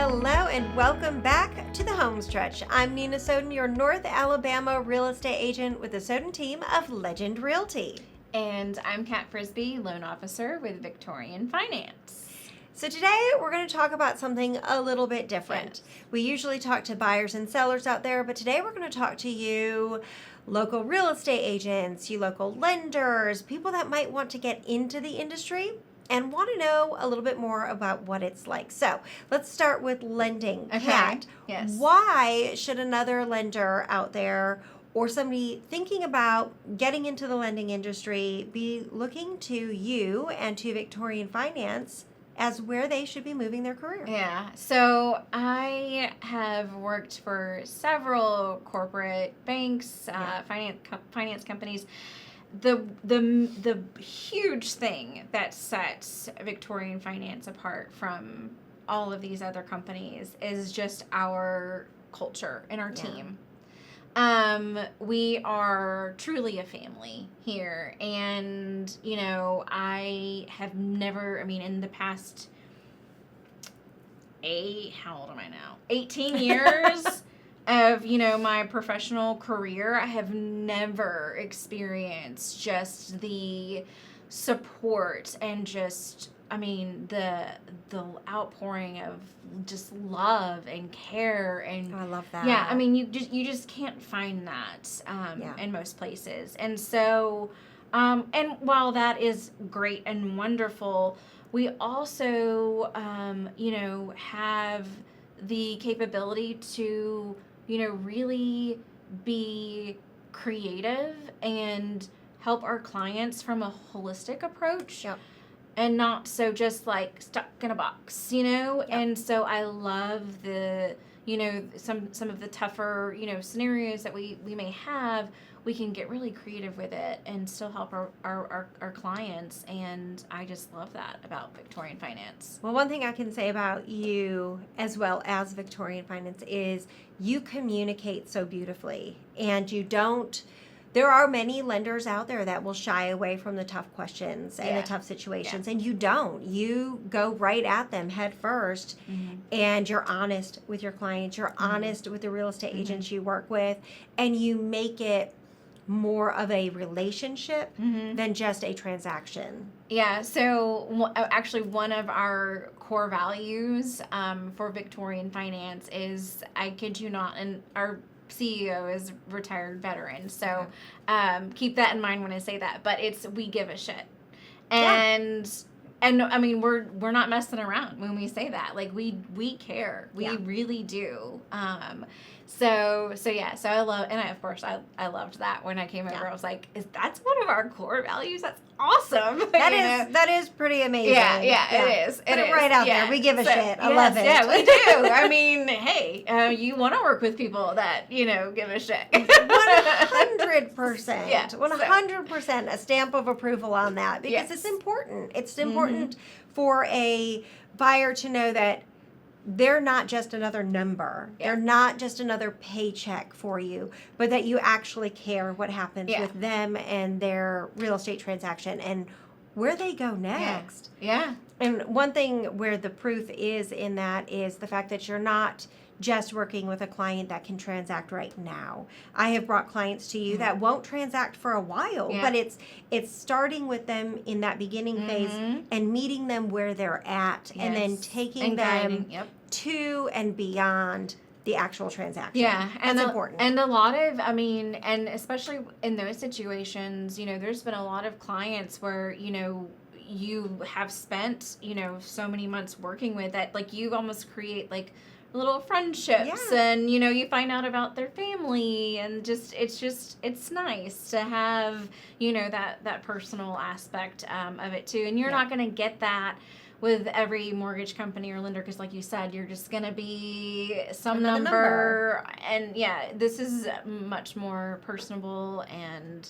Hello and welcome back to the Home Stretch. I'm Nina Soden, your North Alabama real estate agent with the Soden team of Legend Realty. And I'm Frisby, loan officer with Victorian Finance. So today we're going to talk about something a little bit different. Yes. We usually talk to buyers and sellers out there, but today we're going to talk to you local real estate agents, you local lenders, people that might want to get into the industry and want to know a little bit more about what it's like. So let's start with lending. Okay. Kat, Yes. why should another lender out there or somebody thinking about getting into the lending industry be looking to you and to Victorian Finance as where they should be moving their career? Yeah, so I have worked for several corporate banks, finance companies. The huge thing that sets Victorian Finance apart from all of these other companies is just our culture and our team. We are truly a family here, and I have never, in the past how old am I now? 18 years of, my professional career, I have never experienced just the support and just, the outpouring of just love and care and I love that. yeah, you just can't find that in most places. And so and while that is great and wonderful, we also have the capability to really be creative and help our clients from a holistic approach. Yep. And not so just like stuck in a box, Yep. And so I love the, some of the tougher, scenarios that we may have. We can get really creative with it and still help our clients. And I just love that about Victorian Finance. Well, one thing I can say about you as well as Victorian Finance is you communicate so beautifully, and you don't. There are many lenders out there that will shy away from the tough questions and the tough situations, and you don't. You go right at them head first, and you're honest with your clients. You're honest with the real estate agents you work with, and you make it more of a relationship than just a transaction. Yeah, so actually one of our core values for Victorian Finance is, I kid you not, and our CEO is retired veteran, so keep that in mind when I say that. But it's, we give a shit, and we're not messing around when we say that. Like, we care, we really do. So I love, and I loved that when I came over. I was like, that's one of our core values? That's awesome. That is pretty amazing. Yeah, it is. Put it right out there. We give a shit. I love it. Yeah, we do. Hey, you want to work with people that, give a shit. 100%. Yeah, 100% a stamp of approval on that, because it's important. It's important for a buyer to know that they're not just another number. They're not just another paycheck for you, but that you actually care what happens with them and their real estate transaction and where they go next. Yeah. And one thing where the proof is in that is the fact that you're not just working with a client that can transact right now. I have brought clients to you that won't transact for a while, but it's starting with them in that beginning phase and meeting them where they're at, and then taking them to and beyond the actual transaction. Yeah, and that's important. And a lot of, and especially in those situations, there's been a lot of clients where, you have spent, so many months working with that, like, you almost create like little friendships, and you find out about their family, and it's nice to have that personal aspect of it too. And you're not going to get that with every mortgage company or lender, because like you said, you're just going to be some number. And this is much more personable, and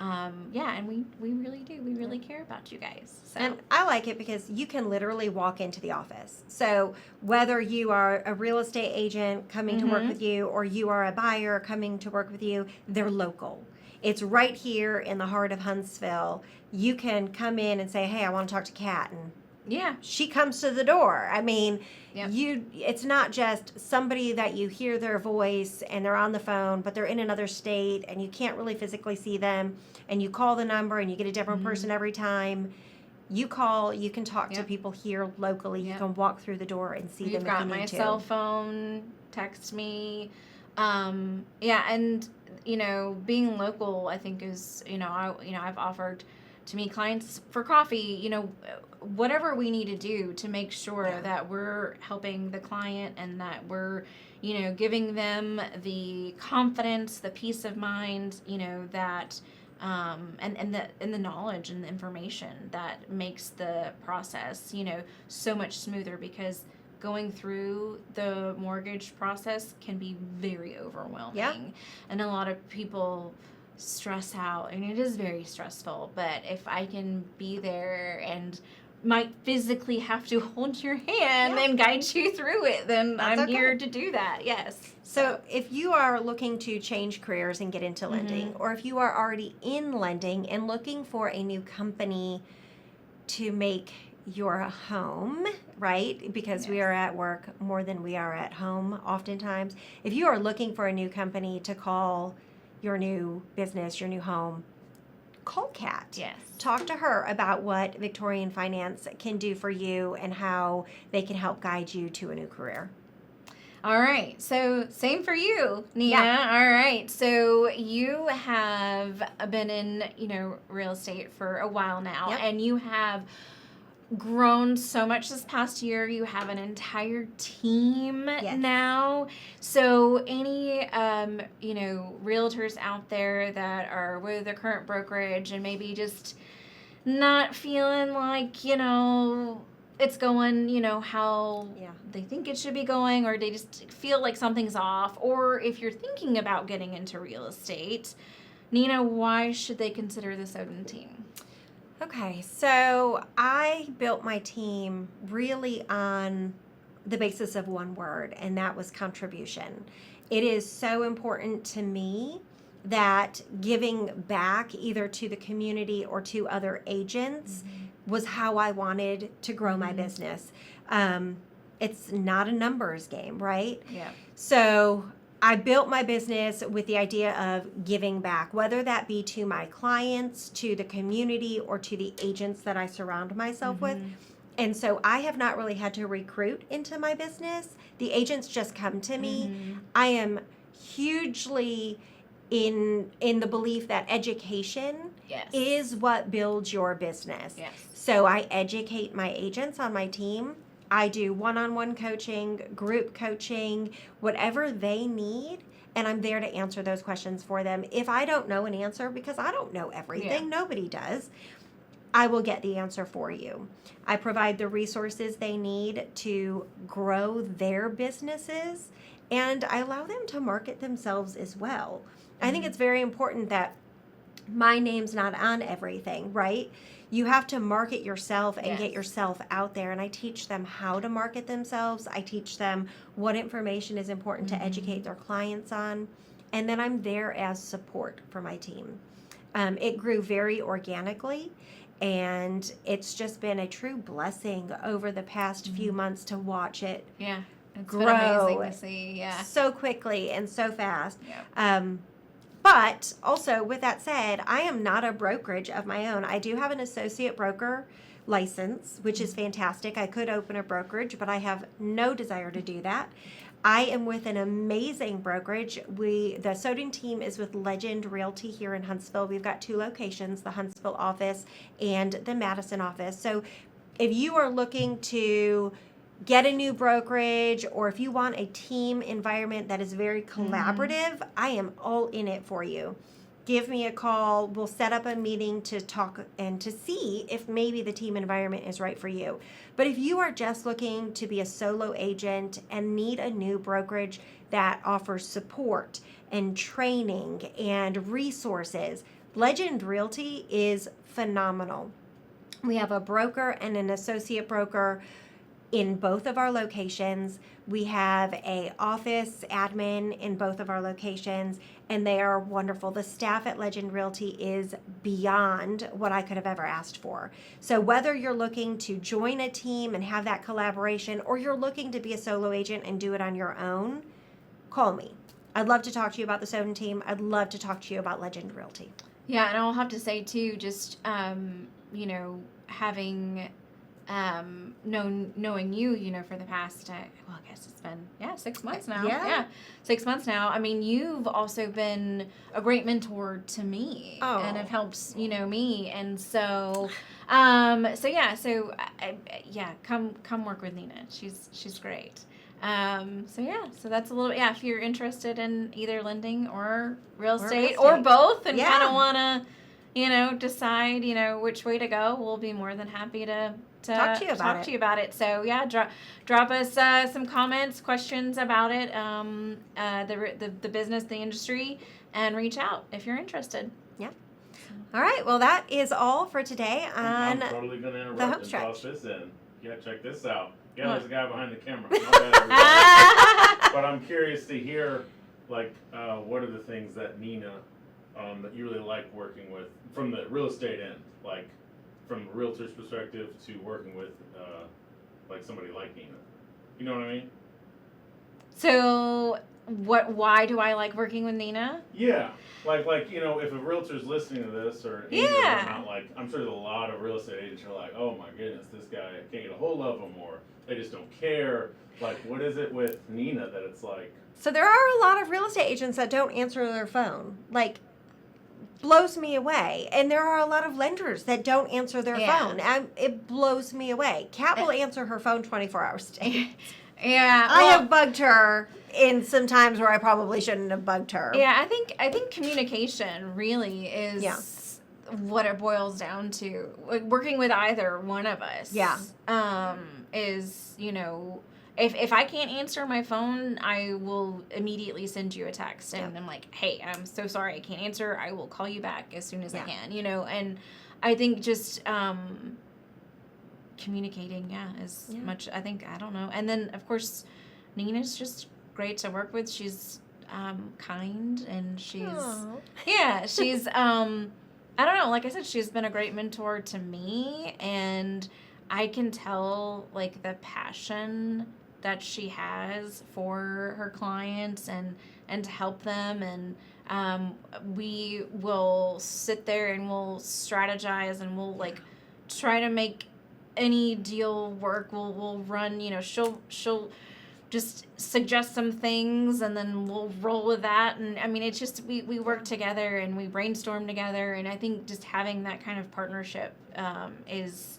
and we really do. We really care about you guys. So. And I like it because you can literally walk into the office. So whether you are a real estate agent coming to work with you, or you are a buyer coming to work with you, they're local. It's right here in the heart of Huntsville. You can come in and say, hey, I want to talk to Kat, and Yeah. She comes to the door. I mean, Yep. it's not just somebody that you hear their voice and they're on the phone, but they're in another state and you can't really physically see them, and you call the number and you get a different person every time. You call, you can talk to people here locally. You can walk through the door and see them if you need to. You've got my cell phone, text me. Yeah, and being local, I think is, I've offered to meet clients for coffee, whatever we need to do to make sure that we're helping the client and that we're, giving them the confidence, the peace of mind, that and the knowledge and the information that makes the process, so much smoother, because going through the mortgage process can be very overwhelming. Yeah. And a lot of people stress out, and it is very stressful, but if I can be there and might physically have to hold your hand and guide you through it, then I'm here to do that. Yes. So if you are looking to change careers and get into lending, or if you are already in lending and looking for a new company to make your home, right? Because we are at work more than we are at home oftentimes. If you are looking for a new company to call your new business, your new home, call Kat. Yes. Talk to her about what Victorian Finance can do for you and how they can help guide you to a new career. All right. So same for you, Nina. Yeah. All right. So you have been in, real estate for a while now, and you have grown so much this past year. You have an entire team now. So any realtors out there that are with their current brokerage and maybe just not feeling like it's going how they think it should be going, or they just feel like something's off, or if you're thinking about getting into real estate, Nina, why should they consider the Soden team? Okay, so I built my team really on the basis of one word, and that was contribution. It is so important to me that giving back either to the community or to other agents was how I wanted to grow my business. It's not a numbers game, right? Yeah. So I built my business with the idea of giving back, whether that be to my clients, to the community, or to the agents that I surround myself with. And so I have not really had to recruit into my business. The agents just come to me. I am hugely in the belief that education is what builds your business. Yes. So I educate my agents on my team. I do one-on-one coaching, group coaching, whatever they need, and I'm there to answer those questions for them. If I don't know an answer, because I don't know everything, nobody does, I will get the answer for you. I provide the resources they need to grow their businesses, and I allow them to market themselves as well. I think it's very important that my name's not on everything, right? You have to market yourself and get yourself out there. And I teach them how to market themselves. I teach them what information is important to educate their clients on. And then I'm there as support for my team. It grew very organically. And it's just been a true blessing over the past few months to watch it grow been amazing to see. So quickly and so fast. Yeah. But also, with that said, I am not a brokerage of my own. I do have an associate broker license, which is fantastic. I could open a brokerage, but I have no desire to do that. I am with an amazing brokerage. The Soden team is with Legend Realty here in Huntsville. We've got 2 locations, the Huntsville office and the Madison office. So if you are looking to get a new brokerage, or if you want a team environment that is very collaborative, I am all in it for you. Give me a call. We'll set up a meeting to talk and to see if maybe the team environment is right for you. But if you are just looking to be a solo agent and need a new brokerage that offers support and training and resources, Legend Realty is phenomenal. We have a broker and an associate broker in both of our locations. We have a office admin in both of our locations, and they are wonderful. The staff at Legend Realty is beyond what I could have ever asked for. So whether you're looking to join a team and have that collaboration, or you're looking to be a solo agent and do it on your own, call me. I'd love to talk to you about the Soden team. I'd love to talk to you about Legend Realty. Yeah, and I'll have to say too, just having knowing you, for the past, I guess it's been 6 months now. Yeah. 6 months now. I mean, you've also been a great mentor to me, and have helped me, and so come work with Nina. She's great. So that's a little, if you're interested in either lending or real estate or both, and kind of want to, decide, which way to go, we'll be more than happy to talk to you about it. So drop us some comments, questions about it, the business, the industry, and reach out if you're interested. Yeah. All right. Well, that is all for today on I'm totally going to the interrupt home and toss stretch. this in. Yeah, check this out. Yeah, What? there's a guy behind the camera. My bad, everybody. But I'm curious to hear, what are the things that Nina, that you really like working with from the real estate end, from a realtor's perspective to working with, somebody like Nina. You know what I mean? So why do I like working with Nina? Yeah. If a realtor's listening to this or I'm sure there's a lot of real estate agents who are like, oh my goodness, this guy, I can't get a hold of him, or they just don't care. What is it with Nina that it's like? So there are a lot of real estate agents that don't answer their phone. Blows me away. And there are a lot of lenders that don't answer their phone. It blows me away. Kat will answer her phone 24 hours a day. Yeah. I have bugged her in some times where I probably shouldn't have bugged her. Yeah, I think communication really is what it boils down to. Working with either one of us. Yeah. Is, if I can't answer my phone, I will immediately send you a text, and I'm like, hey, I'm so sorry I can't answer. I will call you back as soon as I can, and I think just communicating, is much, I don't know. And then, of course, Nina's just great to work with. She's kind, and she's, she's, I don't know, like I said, she's been a great mentor to me, and I can tell, the passion that she has for her clients and to help them, and we will sit there and we'll strategize, and we'll try to make any deal work. We'll run, she'll just suggest some things, and then we'll roll with that. And I mean, it's just we work together and we brainstorm together, and I think just having that kind of partnership is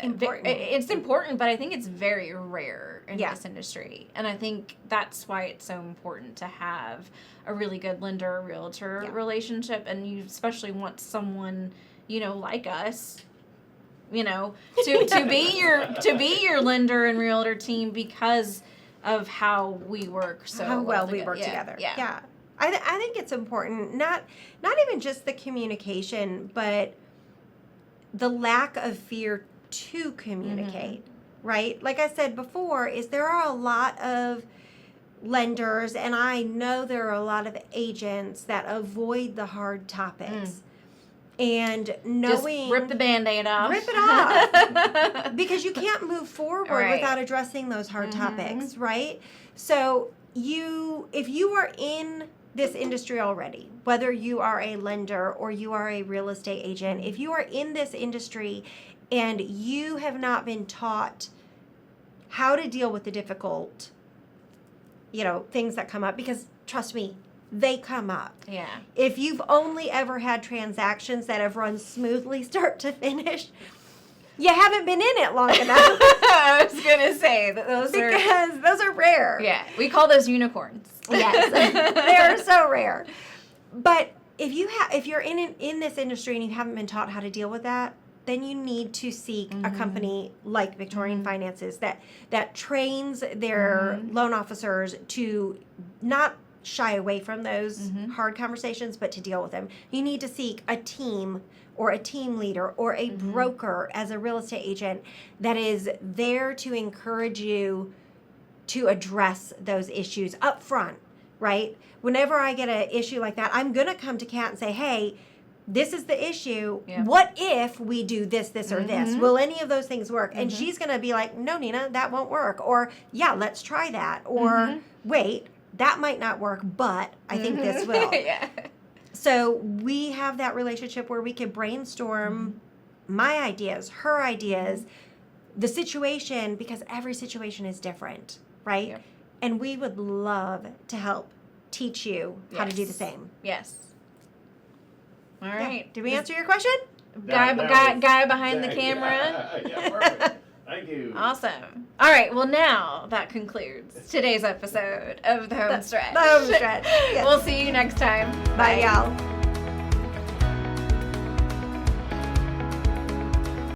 important. It's important, but I think it's very rare in this industry, and I think that's why it's so important to have a really good lender realtor relationship, and you especially want someone like us, to be your lender and realtor team, because of how we work how well we work together. Yeah. I think it's important, not even just the communication, but the lack of fear to communicate, right? Like I said before, there are a lot of lenders, and I know there are a lot of agents that avoid the hard topics. And knowing... Just rip the Band-Aid off. Rip it off. Because you can't move forward without addressing those hard topics, right? So if you are in this industry already, whether you are a lender or you are a real estate agent, if you are in this industry and you have not been taught how to deal with the difficult, things that come up, because trust me, they come up. Yeah. If you've only ever had transactions that have run smoothly start to finish, you haven't been in it long enough. I was going to say that those are rare. Yeah, we call those unicorns. Yes, they're so rare. But if you're in this industry and you haven't been taught how to deal with that, then you need to seek a company like Victorian Finances that trains their loan officers to not shy away from those hard conversations, but to deal with them. You need to seek a team or a team leader or a broker as a real estate agent that is there to encourage you to address those issues up front, right? Whenever I get an issue like that, I'm going to come to Kat and say, hey, this is the issue. Yeah. What if we do this, or this? Will any of those things work? And she's going to be like, no, Nina, that won't work. Or, yeah, let's try that. Or, wait, that might not work, but I think this will. Yeah. So we have that relationship where we can brainstorm my ideas, her ideas, the situation, because every situation is different, right? Yep. And we would love to help teach you how to do the same. Yes. All Yeah. right. Did we answer your question? Guy behind the Yeah, camera. yeah, perfect. Thank you. Awesome. All right. Well, now that concludes today's episode of The Home Stretch. The Home Stretch. Yes. We'll see you next time. Bye, y'all.